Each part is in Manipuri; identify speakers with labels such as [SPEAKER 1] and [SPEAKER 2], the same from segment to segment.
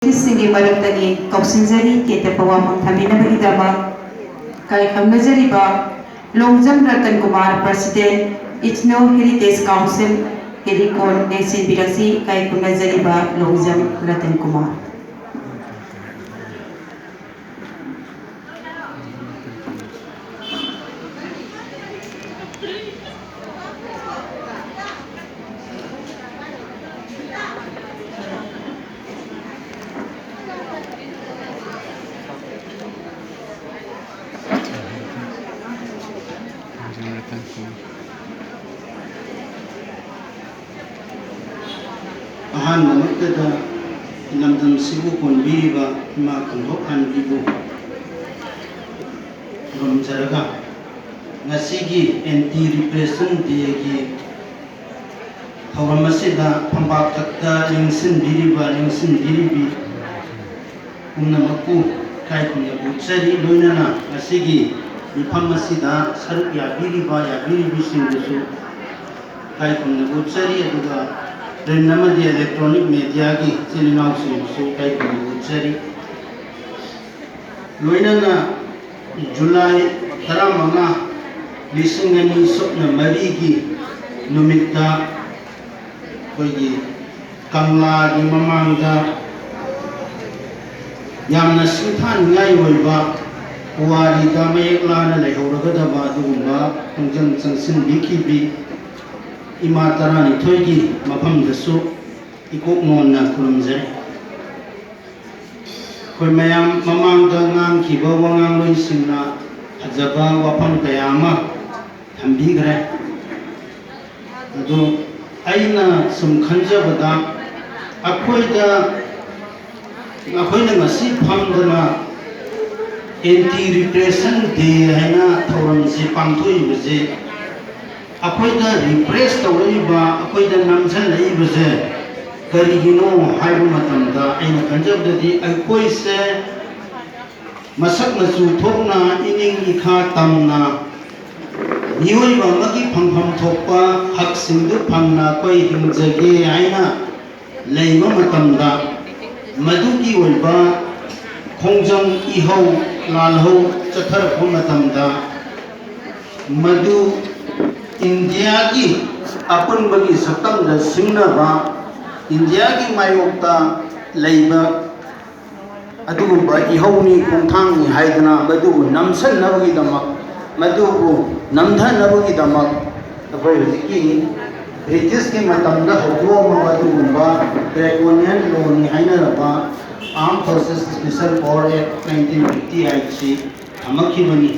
[SPEAKER 1] Singi Maragtani, Kausinjari, Ketapawam, Taminabidama, Kaikam Nazariba, Longjam Ratan Kumar, President, Ichno Heritage Council, Helikon, Nesin Birasi, Kaikam Nazariba, Longjam Ratan Kumar.
[SPEAKER 2] Ahan namaktada lamdam sibu konbiba ma kandhokan ibu ramjaraga ngasigi anti-repression day hawramasida phambak takta lingsin diribi umnamaku kai kunya butsari loinana ngasigi miphamasida saruk yabiribi singdusu kai kunya butsari aduga Renamadi electronic media ki chilinaw so kai kuchari loinana July 15 lisingani sopna mari ki numita kogi Kangla gi mamangda yamna sinthan ngai oiba puari da mayekla na lehoragada dugumba khongjang changsin bikibi Ima tarani thoigi mafam dasu ikok monna khulumjari khoi mayam mamang da ngam khiba wangang loi singna hajaba wafam kayama thambi gre adu aina sum khanjabada akhoida ngasi phamdana anti repression day haina thoram si pangthoi buje akoida repress tawriba akoida namsan laibase karigino haibu matamda aina kanjabdadi akoise masak nasu thokna ining ikha tamna niyoiba magi phangpham thokpa hak singdu phangna koi hingjage aina leima matamda madugi oiba khongjang ihau lalhau chathar matamda madu India ki apun bagi sakam da singna ba India ki mayokta leiba adugumba ihawni khongthang ni haidana madu namsan nabagi damak madu namdhan nabagi damak abai hiki British ki matamda hawdo ma adugumba draconian law ni haina ba Armed Forces Special Corps Act 1958 si amaki bani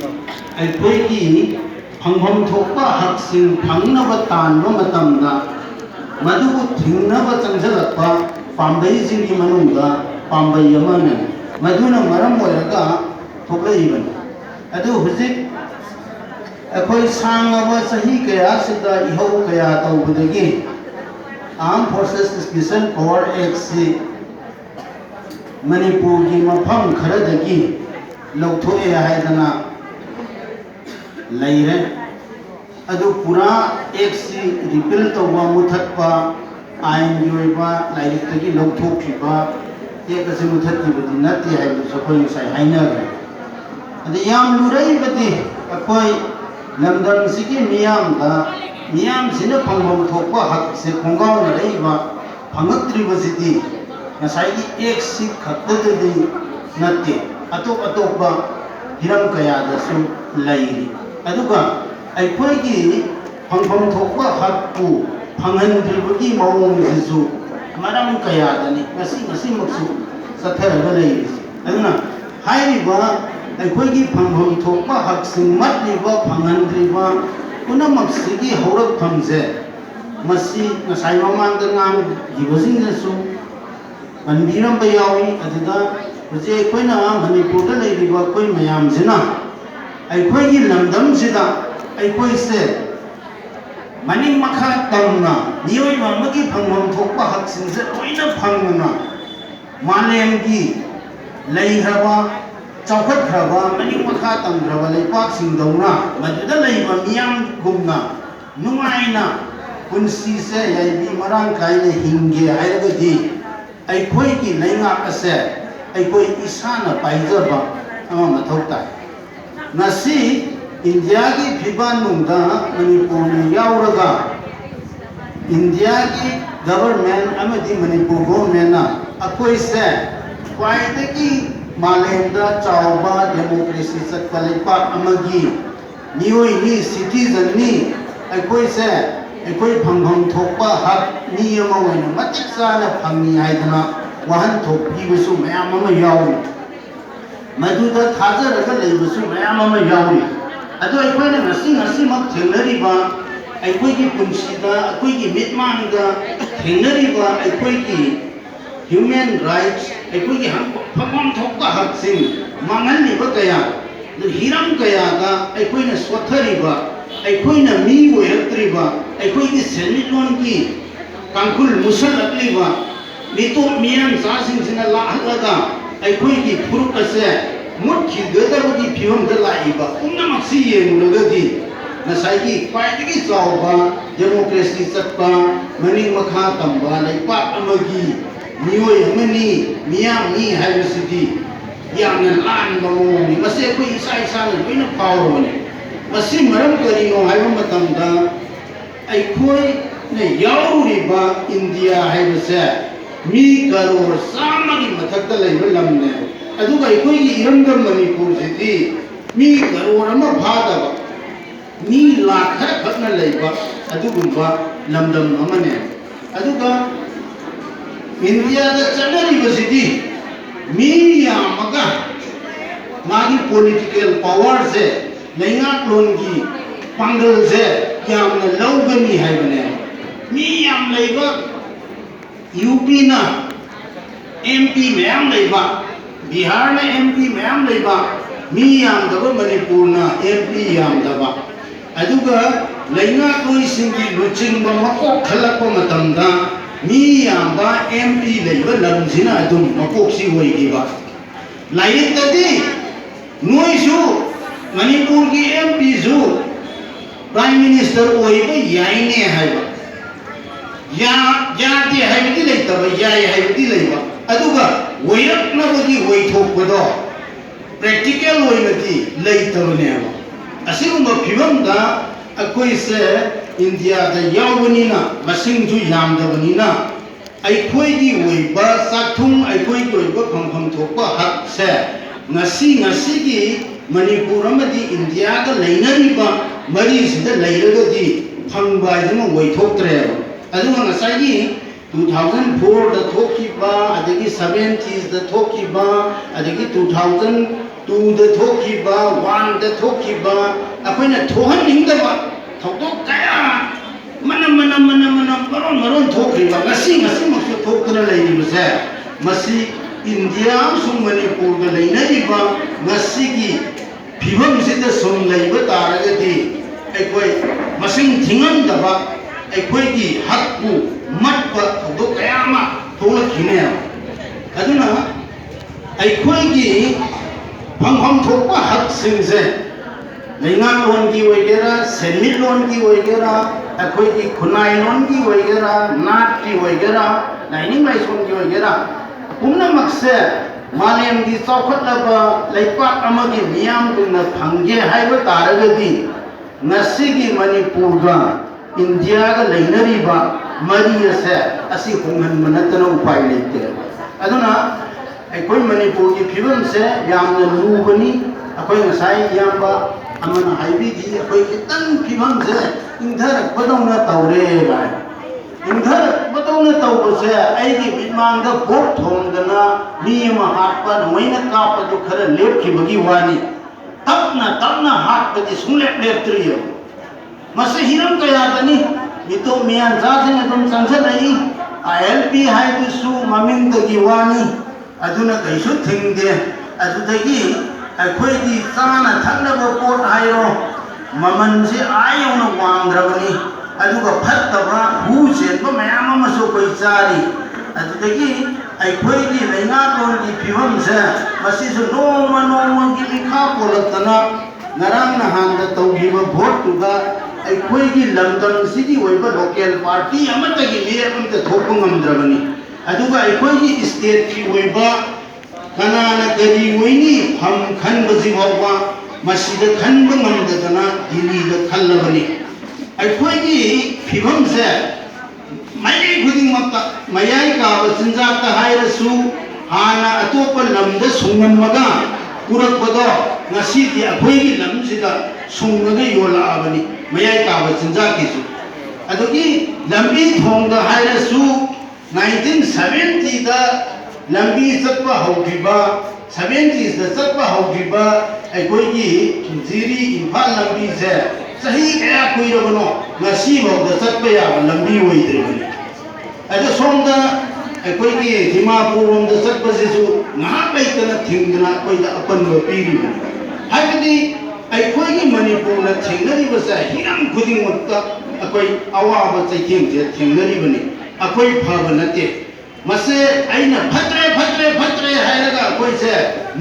[SPEAKER 2] ai koi ki phangpham thokpa haksing phangnaba tanba matamda madubu thingnaba changjalakpa pambai jingi manungda pambai amana maduna maram oiraga thoklaibani adu hujik akhoi sangaba sahi kaya sida ihau kaya tawbudagi Armed Forces Special Corps Act si Manipur ki mafam kharadagi lauthoe haidana laire adu pura ek si repeal tawba muthatpa ain yoiba lairik tagi lauthokhiba ek asi muthatti budi nati haibu sakoi sai haina adu yam lurai budi akoi lamdam sigi miyam sina phangvam thokpa hak se khonggaw na reiba phangakri basidi ngasai gi ek si khattadi nati atop ba hiram kaya da su lairi aduga aikhoi phangpham thokpa hakku phanghandribagi mawong jisu maram kaya dani ngasi maksu satharaga lei aduna hairiba aikhoi phangpham thokpa haksing matliba phanghandriba punamak-sigi haurak phamje masi ngasai mamangda ngam gibasing jisu manbiram ba yawi aduda huje aikhoina manipurda leiriba koi mayam jina aikhoi lamdam sida aikhoi se maning makha tamna niyoi mamagi phangmam thokpa haksing se loina phangna malem gi leiraba chawkhat khraba maning makha tamraba leipak sing dawna maduda leiba miyam gumna nungaina punsi se yaibi marang kaine hinge hairagadi ꯑꯩꯈꯣꯏꯒꯤ ꯂꯩꯉꯥꯛ ꯑꯁꯦ ꯑꯩꯈꯣꯏ ꯏꯁꯥꯅ ꯄꯥꯏꯖꯕ ꯑꯃ ꯃꯊꯧ ꯇꯥꯏ ꯉꯁꯤ ꯏꯟꯗꯤꯌꯥꯒꯤ ꯐꯤꯕꯥꯟꯅꯨꯡꯗ ꯃꯅꯤꯄꯨꯔꯅ ꯌꯥꯎꯔꯒ ꯏꯟꯗꯤꯌꯥꯒꯤ ꯒꯕꯔꯃꯦꯟ ꯑꯃꯗꯤ ꯃꯅꯤꯄꯨꯔ ꯒꯣꯔꯃꯦꯟꯅ ꯑꯩꯈꯣꯏꯁꯦ ꯈ꯭ꯋꯥꯏꯗꯒꯤ मालेमदा चावबा डेमोक्रेसी चटपा लेपाक अमगी मियोइनी सिटीजननी अखोइसे अखोइ फंगफंग थोकपा हक मी अमा ओइना मतिक चाना फंगनी हाइदना वहन थोकपीबसु मयाम अमा याउइ मदुदा थाजरगा लेबसु मयाम अमा याउइ अदो अखोइना ngasi मक थेंगनरिबा अखोइगी पुंसीदा अखोइगी मिटमांगदा थेंगनरिबा अखोइगी human rights अखोइगी फंगफंग थोकपा हक सिंग मांगनलिबा कया हिरम कया का अखोइना स्वथरिबा अखोइना मी ओइरक्त्रिबा अखोइगी सेनिटलोन की कांकुल मुसलक्लिबा मितो मियान सासिंगसिना लाहलगा अखोइगी फुरुक असे मुटखिगदबगी फिवमदा लाइबा पुनमक्सि येंगलगदी नसाइगी ख्वाइदगी चावबा डेमोक्रेसी चटपा मनिंग मखा तंबा लेपाक अमगी मियोय अमनी मियामनी हाइबसिदी यामना लानबा मोनी मसे कोइ इसा इसाना लोइना फावरोने मसी मरम करिनो हाइबा मतमदा अखोइ ने याउरिबा इंडिया हाइबसे मी करोड़ सामगी मथक्ता लेबा लमने अदुगा अखोइगी इरंगम मणिपुर सिदी मी करोड़ अमा फादबा मी लाख खरा खतना लेबा अदुगुंबा लमदम अमने अदुगा इंडिया दा चलरिबसिदी मी यामगा मागी पॉलिटिकल पावर से लेंगाक लोनगी पांगल से यामना लौगनी हाइबने मी याम लेबा यूपी ना एमपी मैम लेबा बिहार ना एमपी मैम लेबा मी याम दबा मणिपुर ना एमपी याम दबा अदुगा लेंगाक लोई सिंगी लुचिंगबा मकोक खलकपा मतमदा मी यामबा एमपी लेबा लमजिना अदुम मकोकसी होइगिबा लाइतदी नोइसु मणिपुर की एमपी जु प्राइम मिनिस्टर ओइबा याइने हाइबा या यादे हाइबदी लेतबा याइ हाइबदी लेबा अदुगा ओइरक्नबगी ओइथोकबदो प्रैक्टिकल ओइनदी लेतबनेबा असिगुंबा फिबमदा अखोइसे इंडिया दा यावबनिना मसिंगजु यामदबनिना अखोइगी ओइबा साथुम अखोइगी ओइबा फंगफंग थोकबा हक से ngasi मणिपुर अमदी इंडिया का लेनरिबा मरी सिदा लेरगदी फंगबा जमा वैथोक्त्रेबा अदुगा ngसाइगी 2004 दा थोकिबा अदगी 70s दा थोकिबा अदगी 2002 दा थोकिबा 1 दा थोकिबा अखोइना थोहनिंगदबा थोकदो कया मरण थोक्रिबा ngasi मक्सु थोक्तना लेरिबसे मसी इंडिया सुम मणिपुर दा लेनरिबा ngasi की फिवम सिदा सुम लेबा तारगदी अखोइ मसिंग थिंगमदबा अखोइ की हकु मटपा थोकदो कयामा थोलखिने अदुना अखोइ की फंगफंग थोकपा हक सिंगसे लेंगाक लोन की वगैरह सेमिट लोन की वगैरह अखोइ की खुनाई लोन की वगैरह नाट की वगैरह लाइनिंग लाइसोन की वगैरह पुनमक्से मालेम की चौखटलबा लेपाक अमगी मियाम कुना फंगे हाइबा तारगदी ngasi मणिपुर गा इंडिया गा लेनरिबा मरी असे असि होंगन मनतन उपाय लेते अदुना अखोइ मणिपुर की फिवम से यामना लुबनी अखोइ ngसाई यामबा अमन हाइबीदी अखोइ खितन फिवम से इंधर बदौना तौरे गाय इंधर बदौना तौबसे आइगी बिमांगा भोक थोंगना मी मा हाटपा नोइना कापदु खरा लेपखिबगी वानी तपना हाटपदि सुलेप लेपत्रियो मसे हिरम कयादनी मितो मियान जासिन अदुम संसदई आईएलपी हाइबसु ममिंगदगी वानी अदुना कैसु थिंगदे अदुदगी अखोइगी चाना थक्नबा पोट हाइरो ममन से आयोना वांग्रबनी अदुगा फत्तबा हु सेनबा मयाम अमसु कोइ चारी अदुदगी अखोइगी लेंगालोन की फिवम से मसिसु नोमा की लिखा पोलतना नरांग नहांदा तौगिबा vote Tuga अखोइगी लमदम सिगी ओइबा local party अमतगी mayor अमत थोप ngamdrabani ꯑꯗꯨꯒ ꯑꯩꯈꯣꯏꯒꯤ ꯁ꯭ꯇꯦꯠꯀꯤ ꯑꯣꯏꯕ ꯀꯅꯥꯅ ꯀꯔꯤ ꯑꯣꯏꯅꯤ ꯐꯝ ꯈꯟꯕꯁꯤ ꯐꯥꯎꯕ ꯃꯁꯤꯗ ꯈꯟꯕ ꯉꯝꯗꯗꯅ ꯗꯤꯜꯂꯤꯗ ꯈꯜꯂꯕꯅꯤ ꯑꯩꯈꯣꯏꯒꯤ ꯐꯤꯕꯝꯁꯦ ꯃꯥꯏꯀꯩ ꯈꯨꯗꯤꯡꯃꯛꯇ ꯃꯌꯥꯏ ꯀꯥꯕ ꯆꯤꯟꯖꯥꯛꯇ ꯍꯥꯏꯔꯁꯨ ꯍꯥꯟꯅ ꯑꯇꯣꯞꯄ ꯂꯝꯗ ꯁꯨꯡꯉꯝꯃꯒ ꯄꯨꯔꯛꯄꯗꯣ ꯉꯁꯤꯗꯤ ꯑꯩꯈꯣꯏꯒꯤ ꯂꯝꯁꯤꯗ ꯁꯨꯡꯉꯒ ꯌꯣꯜꯂꯛꯑꯕꯅꯤ ꯃꯌꯥꯏ ꯀꯥꯕ ꯆꯤꯟꯖꯥꯛꯀꯤꯁꯨ ꯑꯗꯨꯒꯤ ꯂꯝꯕꯤ ꯊꯣꯡꯗ ꯍꯥꯏꯔꯁꯨ 1970ꯗ ꯂꯝꯕꯤ ꯆꯠꯄ ꯍꯧꯈꯤꯕ 70sꯗ ꯆꯠꯄ ꯍꯧꯈꯤꯕ ꯑꯩꯈꯣꯏꯒꯤ ꯖꯤꯔꯤ ꯏꯝꯐꯥꯜ ꯂꯝꯕꯤꯁꯦ ꯆꯍꯤ ꯀꯌꯥ ꯀꯨꯏꯔꯕꯅꯣ ꯉꯁꯤꯐꯥꯎꯗ ꯆꯠꯄ ꯌꯥꯕ ꯂꯝꯕꯤ ꯑꯣꯏꯗ꯭ꯔꯤꯕꯅꯤ ꯑꯗꯣ ꯁꯣꯝꯗ ꯑꯩꯈꯣꯏꯒꯤ ꯗꯤꯃꯥꯄꯨꯔ ꯔꯣꯝꯗ ꯆꯠꯄꯁꯤꯁꯨ ꯉꯥꯏꯍꯥꯛ ꯂꯩꯇꯅ ꯊꯤꯡꯗꯅ ꯑꯩꯈꯣꯏꯗ ꯑꯄꯟꯕ ꯄꯤꯔꯤꯕꯅꯤ ꯍꯥꯏꯕꯗꯤ ꯑꯩꯈꯣꯏꯒꯤ ꯃꯅꯤꯄꯨꯔꯅ ꯊꯦꯡꯅꯔꯤꯕꯁꯦ ꯍꯤꯔꯝ ꯈꯨꯗꯤꯡꯃꯛꯇ ꯑꯩꯈꯣꯏ ꯑꯋꯥꯕ ꯆꯩꯊꯦꯡꯁꯦ ꯊꯦꯡꯅꯔꯤꯕꯅꯤ ꯑꯩꯈꯣꯏ ꯐꯕ ꯅꯠꯇꯦ ꯃꯁꯦ ꯑꯩꯅ ꯐꯠꯇ꯭ꯔꯦ ꯐꯠꯇ꯭ꯔꯦ ꯐꯠꯇ꯭ꯔꯦ ꯍꯥꯏꯔꯒ ꯑꯩꯈꯣꯏꯁꯦ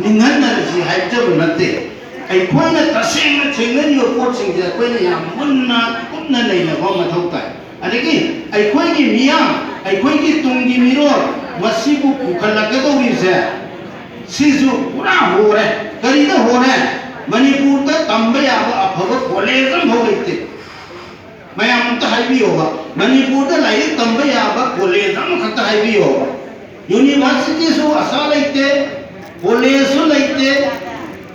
[SPEAKER 2] ꯅꯤꯡꯍꯟꯅꯔꯁꯤ ꯍꯥꯏꯖꯕ ꯅꯠꯇꯦ ꯑꯩꯈꯣꯏꯅ ꯇꯁꯦꯡꯅ ꯊꯦꯡꯅꯔꯤꯕ ꯄꯣꯠꯁꯤꯡꯁꯦ ꯑꯩꯈꯣꯏꯅ ꯌꯥꯝ ꯃꯨꯟꯅ ꯀꯨꯞꯅ ꯅꯩꯅꯕ ꯃꯊꯧ ꯇꯥꯏ ꯑꯗꯒꯤ ꯑꯩꯈꯣꯏꯒꯤ ꯃꯤꯌꯥꯝ ꯑꯩꯈꯣꯏꯒꯤ ꯇꯨꯡꯒꯤ ꯃꯤꯔꯣꯜ ꯃꯁꯤꯕꯨ ꯄꯨꯈꯠꯂꯛꯀꯗꯧꯔꯤꯁꯦ ꯁꯤꯁꯨ ꯄꯨꯔꯥ ꯍꯣꯔꯦ ꯀꯔꯤꯗ ꯍꯣꯔꯦ ꯃꯅꯤꯄꯨꯔꯗ ꯇꯝꯕ ꯌꯥꯕ ꯑꯐꯕ ꯀꯣꯂꯦꯖ ꯑꯃꯐꯥꯎ ꯂꯩꯇꯦ ꯃꯌꯥꯝ ꯑꯝꯇ ꯍꯥꯏꯕꯤꯌꯣꯕ ꯃꯅꯤꯄꯨꯔꯗ ꯂꯥꯏꯔꯤꯛ ꯇꯝꯕ ꯌꯥꯕ ꯀꯣꯂꯦꯖ ꯑꯃꯈꯛꯇ ꯍꯥꯏꯕꯤꯌꯣꯕ यूनिवर्सिटी आशा लेते कॉलेज लेते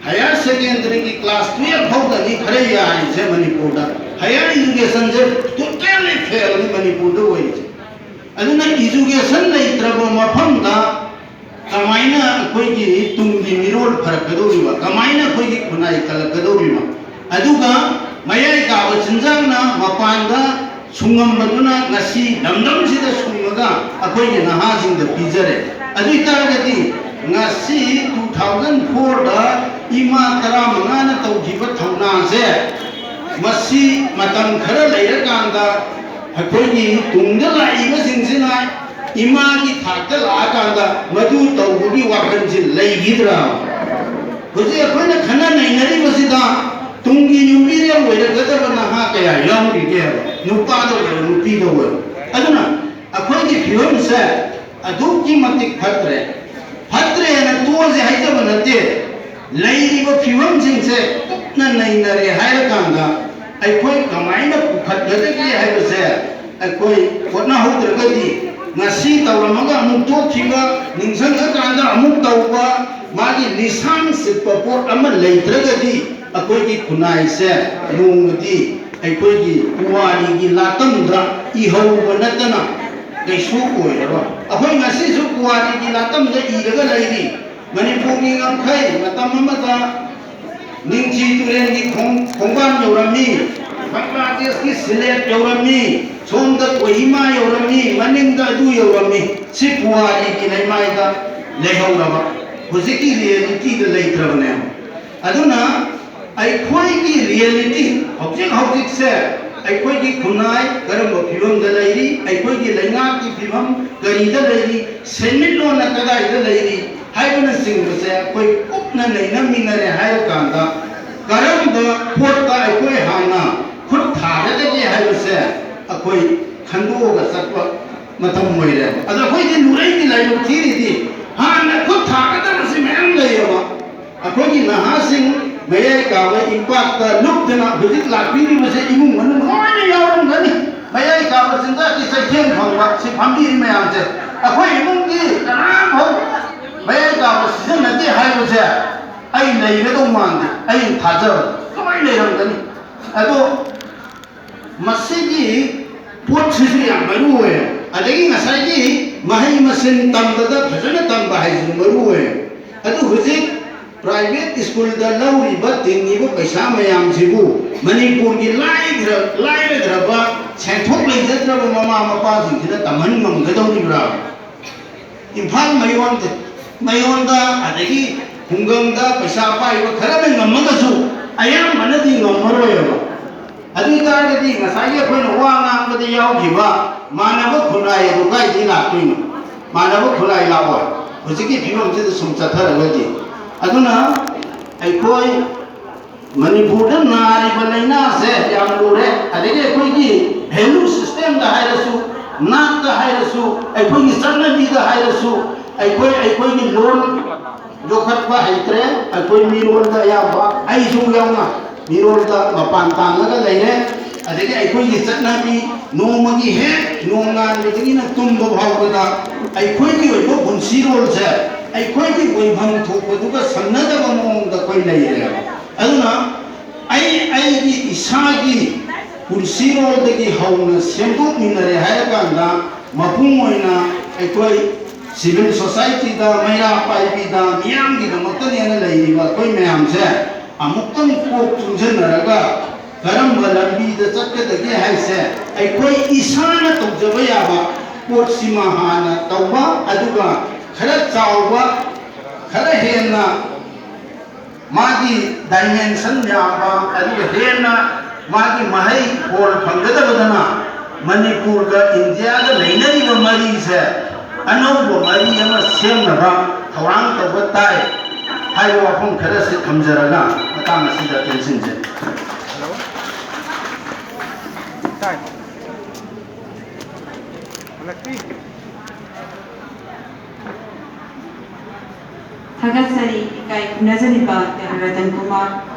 [SPEAKER 2] हायर सेकेंडरी की क्लास 12 फौदनी खरे याइसे मणिपुर हायर एजुकेशन से टोटली फेल नि मणिपुर होई अदुना एजुकेशन लेत्रब मफमदा कमाइना अखोइगी तुंगी मिरोल फरकदोरिबा कमाइना अखोइगी खुनाई कलकदोरिबा अदुगा मयाई काब चिंजांगना मपानदा सुंगमबदुना ngasi damdam sida sungaga अखोइगी नहासिंग द पिजरे अदुई तारगदी ngasi 2004 da ima tara mangana tawjiba thawna se masi matam khara leirakanda अखोइगी तुंगदा लाइबा सिंसिना ima की थाकल आकांदा मधु तौबुगी वाखनसि लेगिद्रा होजे अखोइना खना नैनरी बसिदा तुंगी नुपीरे ओइरगदब नहा कया याउरी के नुपा दो नुपी दो अदुना अखोइगी फिल्म से अदुकी मतिक फत्रे फत्रे न तोजे हाइजब नते लेरिबो फिल्म सिंसे कुपना नैनरे हायरकांदा अखोइ कमाइना पुखतगदगी हाइबसे अखोइ कोना होद्रगदी ngasi tawramaga amuk tokhiba ningsanga kanda amuk tawba magi lisan sitpa pot ama leitragadi akoi gi khunai se nongdi akoi gi puwani gi latamda ihauba natana kaisu oiraba akoi ngasi su puwani gi latamda iraga leiri manipur gi ngamkhai matam amada ningchi turen gi khongban yorami Bangladesh ki Sylhet yorami Sonda Kohima yorami Maninda du yorami si puwari ki naimai da lehauraba huziki reality da leitrabane aduna aikhoi ki reality hojik se aikhoi ki khunai karamba phibam da leiri aikhoi ki laina ki phibam gari da leiri semillo na kadai da leiri haibana sing se koi kupna leina minare hayo kanda karamba phota aikhoi hana खुद थागदगी हाइबसे अखोइ खंदोगा सत्व मतम मोइरे अद अखोइ दि नुरै दि लाइब थिरिदि हान खुद थागदबसि मैम लैयबा अखोइ दि नहासिंग मये काबा इम्पाक्ट ता लुक्दना हुजिक लाक्बिनि बसे इमुंग मन मोइने यावरम गनि मये काबा सिंदा कि सैथेन फंगबा सि फंबि मयाम जे अखोइ इमुंग दि तनाम हो मये काबा सिजन नदि हाइबसे ai लैगदो मानदि ai थाजब कमाइ लैरम गनि अदो मसीगी पोटसिसु याम मरु है अदगी ngसाइगी महै मसिन तंबदा फजन तंबा हाइजु मरु है अदु हुजिक प्राइवेट स्कूल दा लौरिबा तिंगिबो पैसा मयाम सिबु मणिपुर की लाइद्रबा सेंथोक लैजद्रबा ममा मपा सिंसिना तमन मंगदौरिब्रा इम्फाल मयोंदा अदगी हुंगंदा पैसा पाइबा खरबे ngमगसु अयाम मनदि ngमरोयबा अधिकारगति ngसाइगे खोइन वा ngamबदि यावखिबा मानव खुनाय दु गाइदि लाक्तुइन मानव खुनाय लावा हुजिकि फिबमसे सुमचथरगदि अदुना अखोइ मणिपुर द नारिबा लैना से याम लुरे अदगे अखोइगी वैल्यू सिस्टम दा हाइरसु नाता हायरसु अखोई चन्नबीदा हायरसु अखोई लोन जोखटबा हैत्रे अखोई मिरोलदा याबा आइसु यावना मिरोलदा मपान तांगगा लैरे अदगी अखोई चन्नबी नोमगी हे नोंगान बिदिना तुमबो भावदा अखोई ओइबो बुनसिरोल से अखोई ओइभम थोपदुगा सन्नदबा मोंगदा कोई लैरे अदुना आई इसागी पुनसिरोलदगी हौना सेमदोकमिनरे हायरकांदा मपुंग ओइना अखोई सिविल सोसाइटी दा मैरा पाइबी दा मियामगी दमक्तनेना लैरिबा कोई मैम से अमुक्तन कोक तुंजनरगा करम्बा लंबीदा चक्कदगे हाइसे अखोई इसाना तौजबा याबा पोट सिमा हाना तौबा अदुगा खरा चावबा खरा हेना मागी डायमेंशन याबा अदुगा हेना मागी महै कोल फंगदबदना मणिपुर का इंडिया का लेनरीबा मरी से अनौबो मरी अमा सेमनबा थौरांग तौबा ताई हाइबा वाफम खरा से थमजरगा मतांग असिदा टेंशन से
[SPEAKER 3] Tay. Malaki.
[SPEAKER 1] Thagasari Kai Nazariba Ratan Kumar